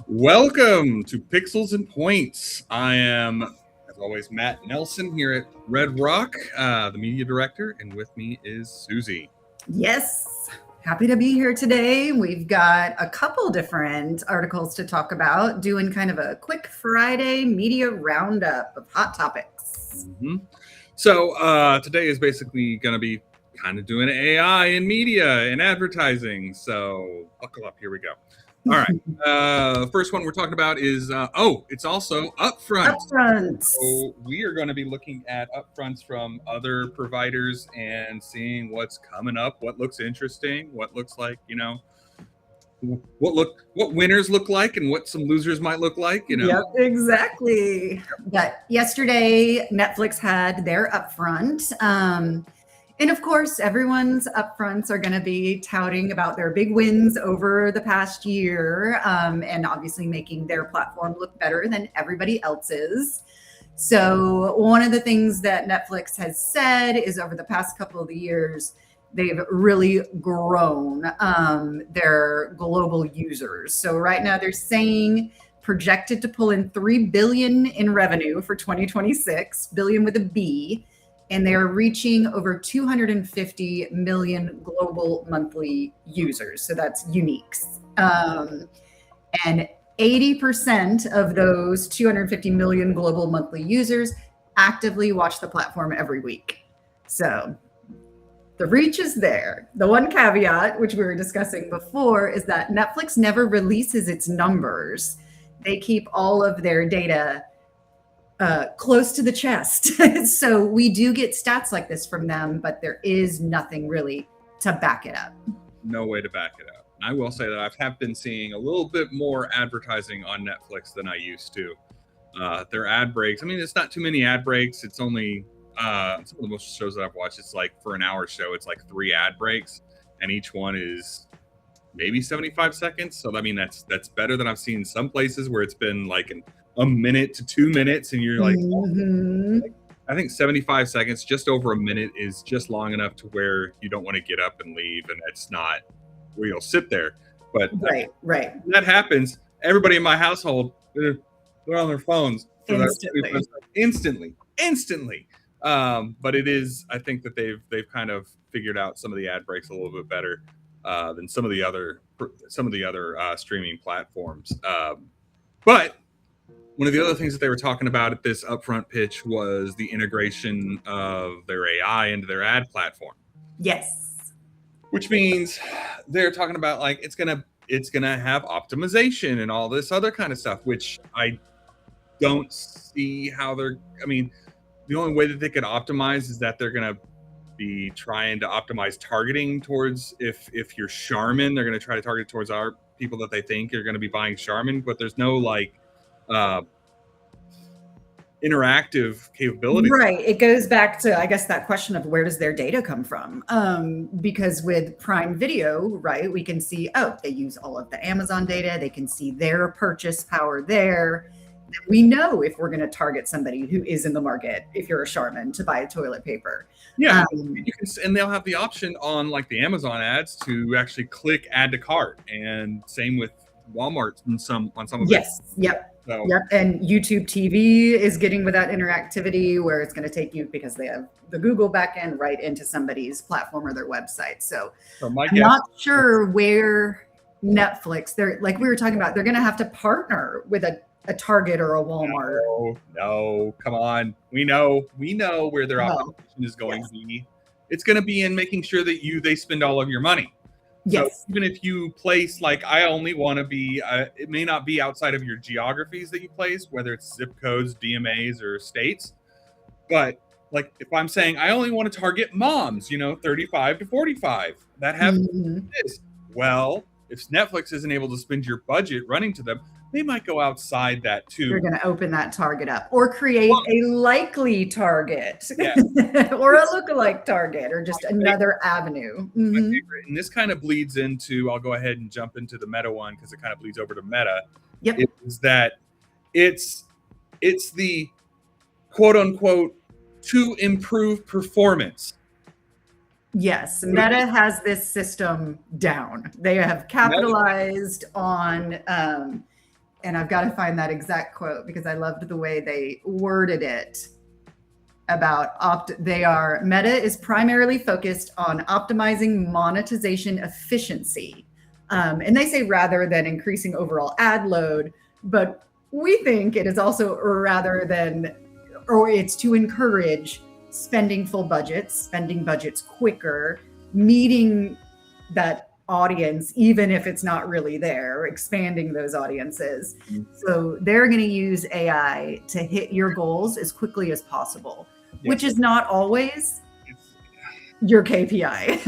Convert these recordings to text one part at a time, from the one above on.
Welcome to Pixels and Points. I am, as always, Matt Nelsen here at Red Rock, the media director, and with me is Susie. Yes, happy to be here today. We've got a couple different articles to talk about, doing kind of a quick Friday media roundup of hot topics. So today is basically going to be kind of doing AI in media and advertising. So buckle up, here we go. All right. First one we're talking about is, it's also upfront. Upfronts. So we are going to be looking at upfronts from other providers and seeing what's coming up, what looks interesting, what looks like, what winners look like and what some losers might look like, Yep, exactly. But yesterday, Netflix had their upfront. And of course, everyone's upfronts are going to be touting about their big wins over the past year, and obviously making their platform look better than everybody else's. So one of the things that Netflix has said is over the past couple of years, they've really grown their global users. So right now they're saying projected to pull in $3 billion in revenue for 2026, billion with a B. And they're reaching over 250 million global monthly users. So that's uniques. And 80% of those 250 million global monthly users actively watch the platform every week. So the reach is there. The one caveat, which we were discussing before, is that Netflix never releases its numbers. They keep all of their data close to the chest. So we do get stats like this from them, but there is nothing really to back it up. No way to back it up. And I will say that I have been seeing a little bit more advertising on Netflix than I used to. Their ad breaks, I mean, it's not too many ad breaks. It's only some of the most shows that I've watched, it's like for an hour show, it's like 3 ad breaks, and each one is maybe 75 seconds. So I mean, that's better than I've seen some places where it's been like a minute to 2 minutes, and you're like, I think 75 seconds, just over a minute, is just long enough to where you don't want to get up and leave, and it's not where you'll sit there. But right, that happens. Everybody in my household, they're on their phones, so instantly. But it is, I think that they've kind of figured out some of the ad breaks a little bit better than some of the other streaming platforms. But one of the other things that they were talking about at this upfront pitch was the integration of their AI into their ad platform. Yes. Which means they're talking about like it's gonna have optimization and all this other kind of stuff, which I don't see how the only way that they could optimize is that they're gonna be trying to optimize targeting towards, if you're Charmin, they're gonna try to target towards our people that they think are gonna be buying Charmin, but there's no like interactive capability. Right. It goes back to, I guess, that question of where does their data come from? Because with Prime Video, right, we can see, they use all of the Amazon data. They can see their purchase power there. We know if we're going to target somebody who is in the market, if you're a Charmin, to buy toilet paper. Yeah, and they'll have the option on like the Amazon ads to actually click add to cart, and same with Walmart on some of it. Yes. Yep. So. Yep. And YouTube TV is getting with that interactivity where it's going to take you, because they have the Google backend, right into somebody's platform or their website. So I'm not sure where Netflix, they're like we were talking about, they're going to have to partner with a Target or a Walmart. No, come on. We know where their optimization is going to be. It's going to be in making sure that they spend all of your money. Yes. So even if you place like, I only want to be, it may not be outside of your geographies that you place, whether it's zip codes, DMAs, or states. But like if I'm saying I only want to target moms, 35 to 45 that have this. Well, if Netflix isn't able to spend your budget running to them, they might go outside that too. You're going to open that target up or create a likely target or a lookalike target or just another avenue. My favorite, and this kind of bleeds into, I'll go ahead and jump into the Meta one because it kind of bleeds over to Meta. Yep. Is that it's the quote unquote to improve performance. Yes, Meta has this system down. They have capitalized on and I've got to find that exact quote because I loved the way they worded it about Meta is primarily focused on optimizing monetization efficiency. And they say rather than increasing overall ad load, but we think it is also it's to encourage spending budgets quicker, meeting that audience, even if it's not really there, expanding those audiences. So they're going to use AI to hit your goals as quickly as possible, which is not always your KPI.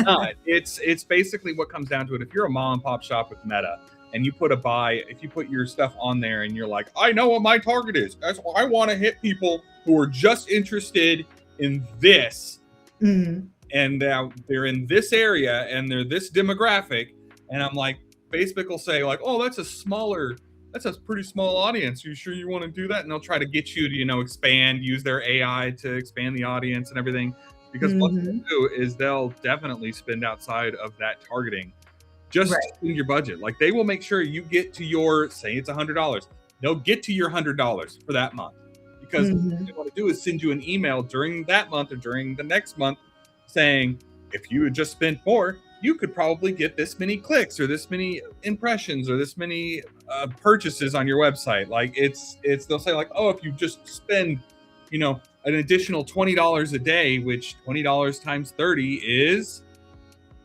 No, it's basically what comes down to it. If you're a mom and pop shop with Meta and you put if you put your stuff on there and you're like, I know what my target is. That's why I want to hit people who are just interested in this. Mm-hmm. And they're in this area and they're this demographic. And I'm like, Facebook will say like, oh, that's a pretty small audience. You sure you want to do that? And they'll try to get you to, expand, use their AI to expand the audience and everything. Because what they'll do is they'll definitely spend outside of that targeting just to spend your budget. Like they will make sure you get to say it's $100. They'll get to your $100 for that month. Because what they want to do is send you an email during that month or during the next month saying, if you had just spent more, you could probably get this many clicks or this many impressions or this many purchases on your website. Like they'll say like, oh, if you just spend, an additional $20 a day, which $20 times 30 is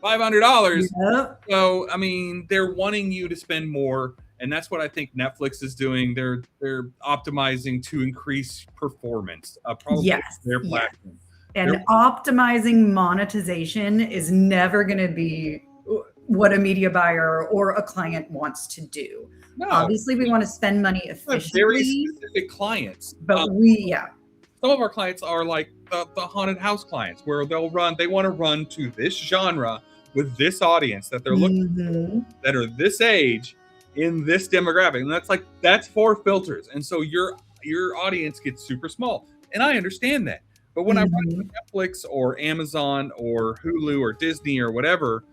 $500. Yep. So, I mean, they're wanting you to spend more. And that's what I think Netflix is doing. They're optimizing to increase performance. Probably their platform. And optimizing monetization is never going to be what a media buyer or a client wants to do. No. Obviously, we want to spend money efficiently. Very specific clients. But some of our clients are like the haunted house clients where they want to run to this genre with this audience that they're looking for, that are this age in this demographic. And that's 4 filters. And so your audience gets super small. And I understand that. But when I run to Netflix or Amazon or Hulu or Disney or whatever,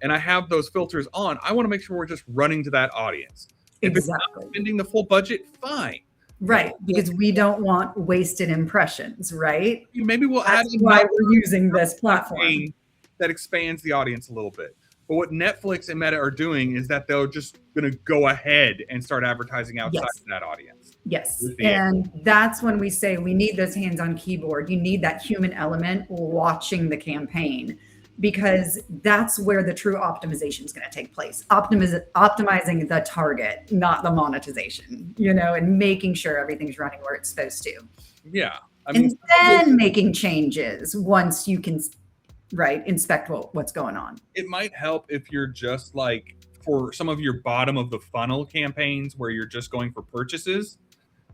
and I have those filters on, I want to make sure we're just running to that audience. If it's not spending the full budget, fine. Right, because we don't want wasted impressions, right? Maybe That's why we're using this platform that expands the audience a little bit. But what Netflix and Meta are doing is that they're just going to go ahead and start advertising outside of that audience. Yes. And that's when we say we need those hands on keyboard. You need that human element watching the campaign, because that's where the true optimization is going to take place. Optimizing the target, not the monetization, and making sure everything's running where it's supposed to. Yeah. And then making changes once you can inspect what's going on. It might help if you're just like for some of your bottom of the funnel campaigns where you're just going for purchases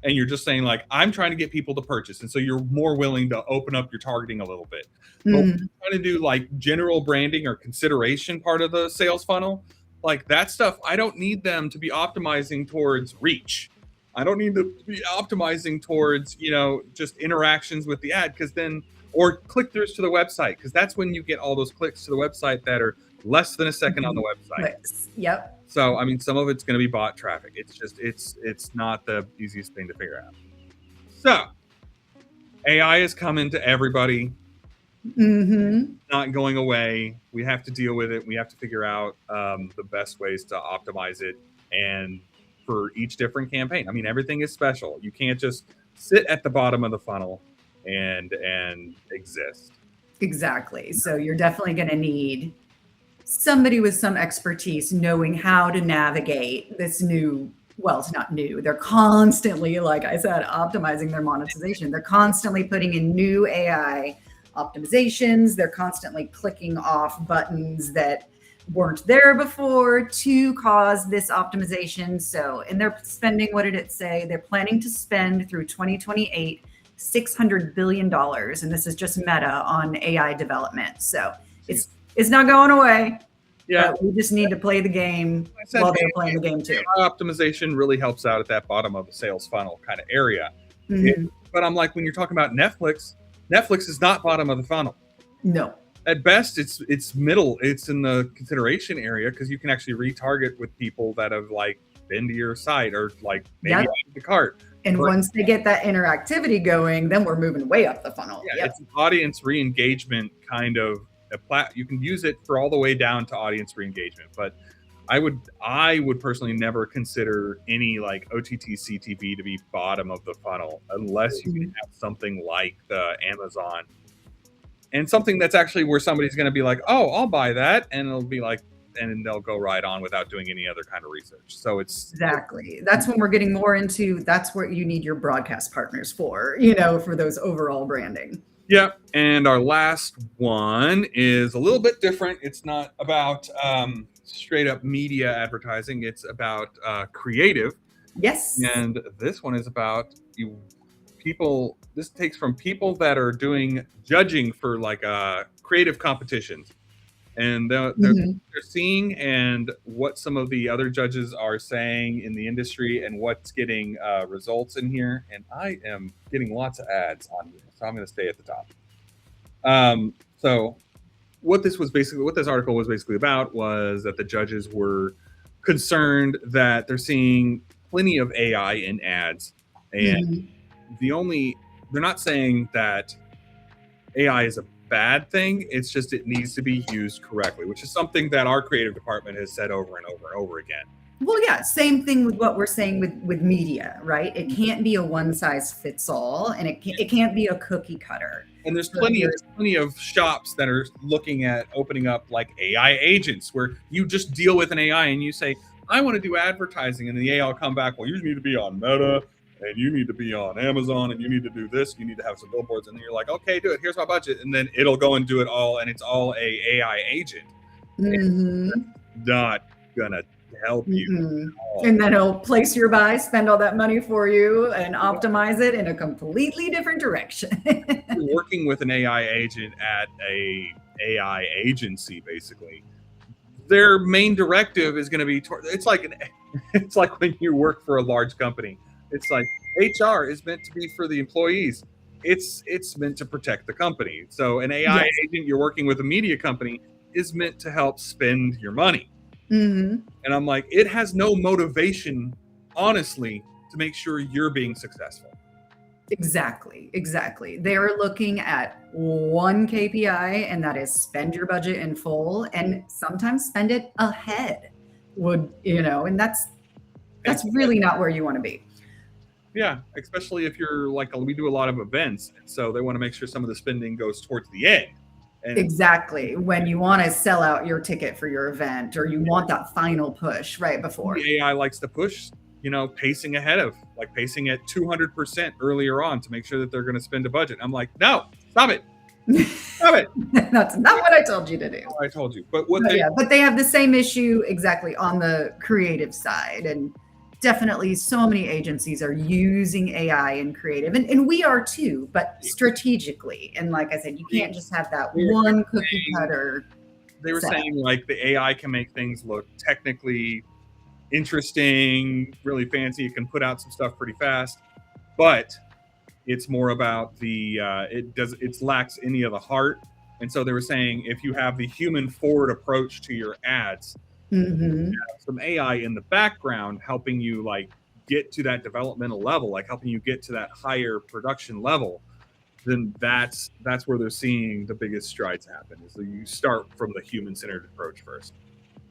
and you're just saying like, I'm trying to get people to purchase. And so you're more willing to open up your targeting a little bit. But when you're trying to do like general branding or consideration part of the sales funnel, like that stuff, I don't need them to be optimizing towards reach. I don't need to be optimizing towards, just interactions with the ad, or click-throughs to the website, because that's when you get all those clicks to the website that are less than a second on the website. Clicks. Yep. So, I mean, some of it's going to be bot traffic. It's just, it's not the easiest thing to figure out. So, AI is coming to everybody. Not going away. We have to deal with it. We have to figure out the best ways to optimize it. And for each different campaign, I mean, everything is special. You can't just sit at the bottom of the funnel and exist. Exactly. So you're definitely going to need somebody with some expertise knowing how to navigate this new, well, it's not new. They're constantly, like I said, optimizing their monetization. They're constantly putting in new AI optimizations. They're constantly clicking off buttons that weren't there before to cause this optimization. So, and they're spending, what did it say? They're planning to spend through 2028 $600 billion. And this is just Meta on AI development. So it's not going away. Yeah. But we just need to play the game while they're playing the game too. Optimization really helps out at that bottom of the sales funnel kind of area. But I'm like, when you're talking about Netflix is not bottom of the funnel. No. At best, it's middle. It's in the consideration area because you can actually retarget with people that have like been to your site or like maybe Yep. add to the cart. And But- once they get that interactivity going, then we're moving way up the funnel. Yeah, it's an audience re-engagement kind of you can use it for all the way down to audience re-engagement. But I would personally never consider any like OTT CTV to be bottom of the funnel unless you can have something like the Amazon and something that's actually where somebody's going to be like, oh, I'll buy that, and it'll be like, and they'll go right on without doing any other kind of research. So Exactly. That's when we're getting more into, that's what you need your broadcast partners for, you know, for those overall branding. Yeah. And our last one is a little bit different. It's not about straight up media advertising. It's about creative. Yes. And this one is about people. This takes from people that are doing judging for like creative competitions. And they're seeing and what some of the other judges are saying in the industry and what's getting results in here. And I am getting lots of ads on here, so I'm going to stay at the top. So what this article was basically about was that the judges were concerned that they're seeing plenty of AI in ads, and they're not saying that AI is a bad thing. It's just it needs to be used correctly, which is something that our creative department has said over and over and over again. Well, yeah, same thing with what we're saying with media, right? It can't be a one size fits all, and it can't be a cookie cutter. And there's plenty of shops that are looking at opening up like AI agents where you just deal with an AI and you say, I want to do advertising, and the AI will come back, well, you need to be on Meta, and you need to be on Amazon, and you need to do this, you need to have some billboards, and then you're like, okay, do it, here's my budget, and then it'll go and do it all, and it's all a AI agent. It's not gonna help you at all. And then it'll place your buy, spend all that money for you, and optimize it in a completely different direction. You're working with an AI agent at a AI agency, basically. Their main directive is going to be it's like when you work for a large company. It's like HR is meant to be for the employees. It's meant to protect the company. So an AI agent, you're working with a media company, is meant to help spend your money. And I'm like, it has no motivation, honestly, to make sure you're being successful. Exactly. They're looking at one KPI, and that is spend your budget in full, and sometimes spend it ahead. And that's really not where you want to be. Yeah, especially if you're like, we do a lot of events, so they want to make sure some of the spending goes towards the end. And exactly. When you want to sell out your ticket for your event, or you want that final push right before. The AI likes to push, pacing ahead of, like pacing at 200% earlier on to make sure that they're going to spend a budget. I'm like, no, stop it. Stop it. That's not what I told you to do. I told you. But they have the same issue exactly on the creative side. And definitely so many agencies are using AI in creative, and we are too, but strategically. And like I said, you can't just have that one cookie cutter. They were saying like the AI can make things look technically interesting, really fancy. It can put out some stuff pretty fast, but it's more about it lacks any of the heart. And so they were saying if you have the human forward approach to your ads, have some AI in the background helping you like get to that developmental level, like helping you get to that higher production level, then that's where they're seeing the biggest strides happen. Is that you start from the human-centered approach first.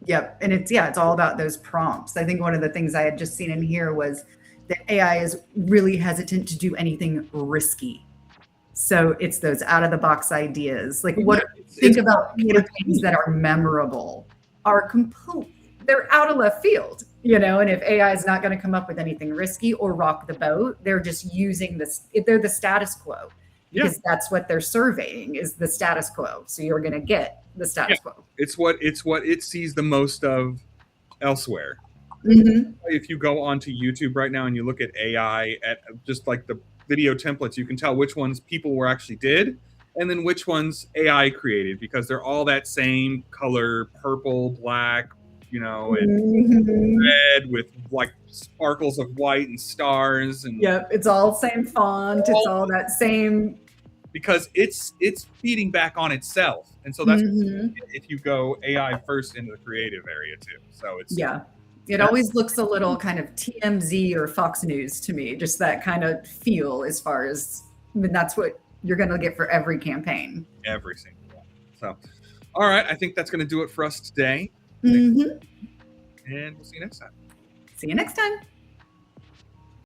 Yep. And it's all about those prompts. I think one of the things I had just seen in here was that AI is really hesitant to do anything risky. So it's those out of the box ideas. Like think about campaigns that are memorable, they're out of left field, and if AI is not going to come up with anything risky or rock the boat, they're just using they're the status quo, because that's what they're surveying is the status quo. So you're going to get the status quo. It's what it sees the most of elsewhere. If you go onto YouTube right now and you look at AI at just like the video templates, you can tell which ones people were actually did and then which ones AI created, because they're all that same color, purple, black, and red with like sparkles of white and stars. And it's all same font. It's all that same, because it's feeding back on itself. And so that's if you go AI first into the creative area too. So it's It always looks a little kind of TMZ or Fox News to me, just that kind of feel as far as, I mean, that's what you're going to get for every campaign. Every single one. So, all right. I think that's going to do it for us today. Mm-hmm. And we'll see you next time. See you next time.